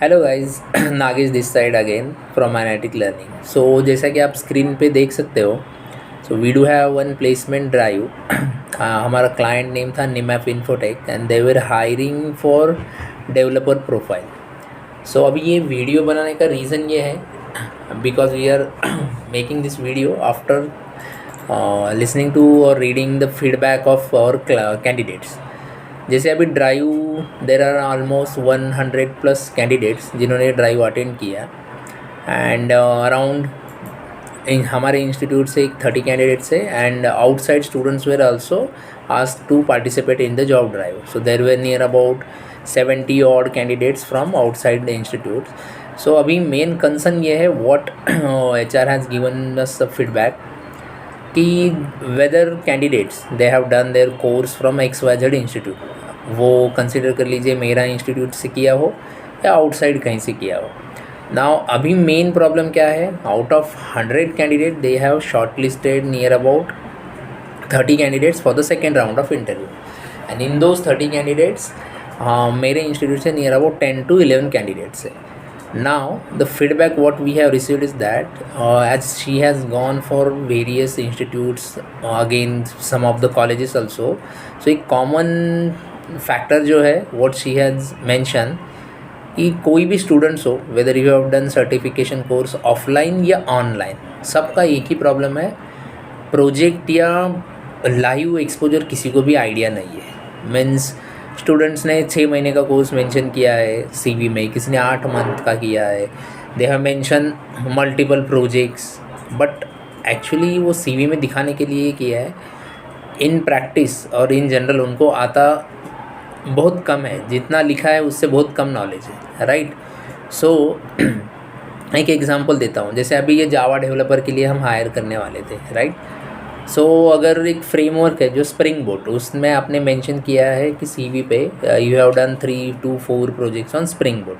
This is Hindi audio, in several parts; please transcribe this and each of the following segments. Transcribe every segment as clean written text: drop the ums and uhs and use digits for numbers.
Hello guys, Nagesh this side again from analytic learning. So जैसा कि आप स्क्रीन पे देख सकते हो, so we do have one placement drive. हमारा क्लाइंट नेम था Nimap Infotech and they were hiring for developer profile. So अभी ये वीडियो बनाने का रीज़न ये है because we are making this video after listening to और reading the feedback of our candidates. जैसे अभी drive there are almost 100+ candidates जिन्होंने ड्राइव अटेंड किया एंड अराउंड हमारे इंस्टीट्यूट से एक 30 कैंडिडेट्स है and outside students were also asked to participate in the job drive. So there were near about 70 odd candidates from outside the institute. So अभी मेन कंसर्न ये है what HR has given us feedback कि whether candidates they have done their course from XYZ institute, वो कंसिडर कर लीजिए मेरा इंस्टीट्यूट से किया हो या आउटसाइड कहीं से किया हो। नाउ अभी मेन प्रॉब्लम क्या है, out of 100 candidate they have short listed near about 30 candidates for the second round of interview and in those 30 candidates मेरे इंस्टीट्यूट से नियर अबाउट 10 to 11 कैंडिडेट्स है। Now the feedback what we have received is that as she has gone for various institutes, again some of the colleges also, so एक common factor जो है what she has mentioned कि कोई भी स्टूडेंट्स हो whether you have done certification course offline या online, सबका एक ही प्रॉब्लम है, प्रोजेक्ट या लाइव एक्सपोजर किसी को भी आइडिया नहीं है। मीन्स स्टूडेंट्स ने 6 महीने का कोर्स मेंशन किया है CV में, किसी ने 8 मंथ का किया है, they have mention multiple projects, but actually वो CV में दिखाने के लिए किया है। इन प्रैक्टिस और इन जनरल उनको आता बहुत कम है, जितना लिखा है उससे बहुत कम नॉलेज है, राइट। सो एक एग्जांपल देता हूँ, जैसे अभी ये जावा डेवलपर के लिए हम हायर करने वाले थे, राइट। सो अगर एक फ्रेमवर्क है जो स्प्रिंग बोट, उसमें आपने मेंशन किया है कि CV पे you have done 3 to 4 projects on spring boot,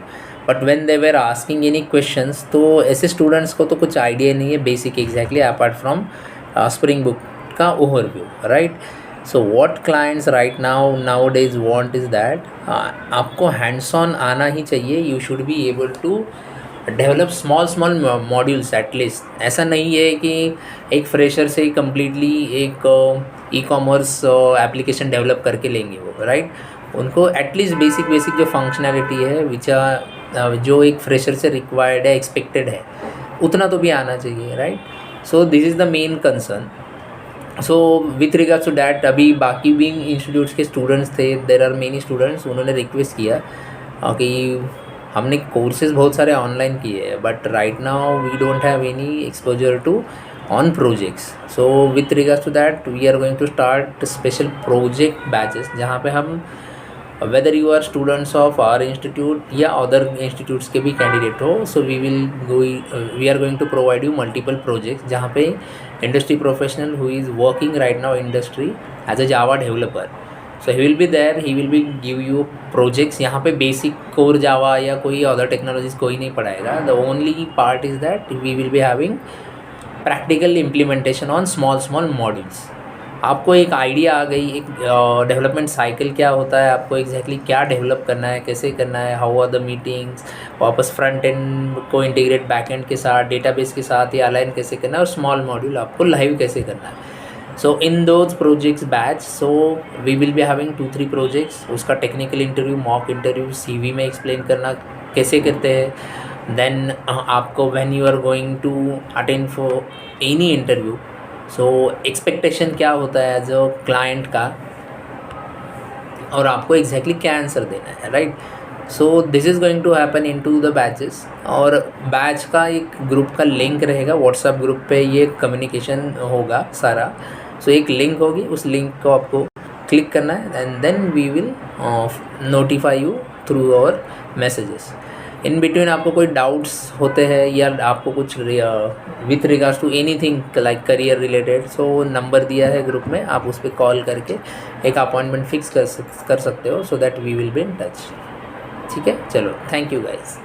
but when they were asking any questions तो ऐसे स्टूडेंट्स को तो कुछ आइडिया नहीं है basic exactly apart from spring boot का overview, right. So what clients right now days want is that आपको हैंड्स ऑन आना ही चाहिए। You should be able to develop small modules at least. ऐसा नहीं है कि एक फ्रेशर से कम्प्लीटली एक ई-कॉमर्स एप्लीकेशन डेवलप करके लेंगे वो, राइट। उनको एटलीस्ट बेसिक जो फंक्शनैलिटी है विच जो एक फ्रेशर से रिक्वायर्ड है, एक्सपेक्टेड है, उतना तो भी आना चाहिए, right. So this is the main concern. So with regards to that अभी बाकी भी इंस्टीट्यूट्स के स्टूडेंट्स थे, देर आर मेनी स्टूडेंट्स, उन्होंने रिक्वेस्ट किया कि हमने कोर्सेज बहुत सारे ऑनलाइन किए हैं but right now we don't have any exposure to on projects. So with regards to that we are going to start special project batches, जहाँ पे हम whether you are students of our institute या अदर इंस्टीट्यूट्स के भी कैंडिडेट हो, so we are going to provide you multiple projects, जहाँ पे industry professional who is working right now industry as a Java developer, so he will be there, he will be give you projects. यहाँ पे बेसिक कोर जावा या कोई अदर टेक्नोलॉजीज कोई नहीं पढ़ाएगा। The only part is that we will be having practical implementation on small modules. आपको एक आइडिया आ गई, एक डेवलपमेंट साइकिल क्या होता है, आपको एग्जैक्टली क्या डेवलप करना है, कैसे करना है, हाउ आर द मीटिंग्स, वापस फ्रंट एंड को इंटीग्रेट बैक एंड के साथ, डेटाबेस के साथ या अलाइन कैसे करना है, और स्मॉल मॉड्यूल आपको लाइव कैसे करना है। So in those projects batch, so we will be having 2-3 projects, उसका technical interview, mock interview, CV में एक्सप्लेन करना कैसे करते हैं। देन आपको when you are going to attend for any interview, so expectation क्या होता है एज अ क्लाइंट का, और आपको एग्जैक्टली क्या आंसर देना है, right. So this is going to happen into the batches, और बैच का एक ग्रुप का लिंक रहेगा, व्हाट्सएप ग्रुप पे ये कम्युनिकेशन होगा सारा। सो एक लिंक होगी, उस लिंक को आपको क्लिक करना है and then we will notify you through our messages. In between आपको कोई डाउट्स होते हैं या आपको कुछ with regards to anything like career related, so number दिया है ग्रुप में, आप उस पर कॉल करके एक अपॉइंटमेंट फिक्स कर सकते हो, so that we will be in touch. ठीक है, चलो, थैंक यू गाइस।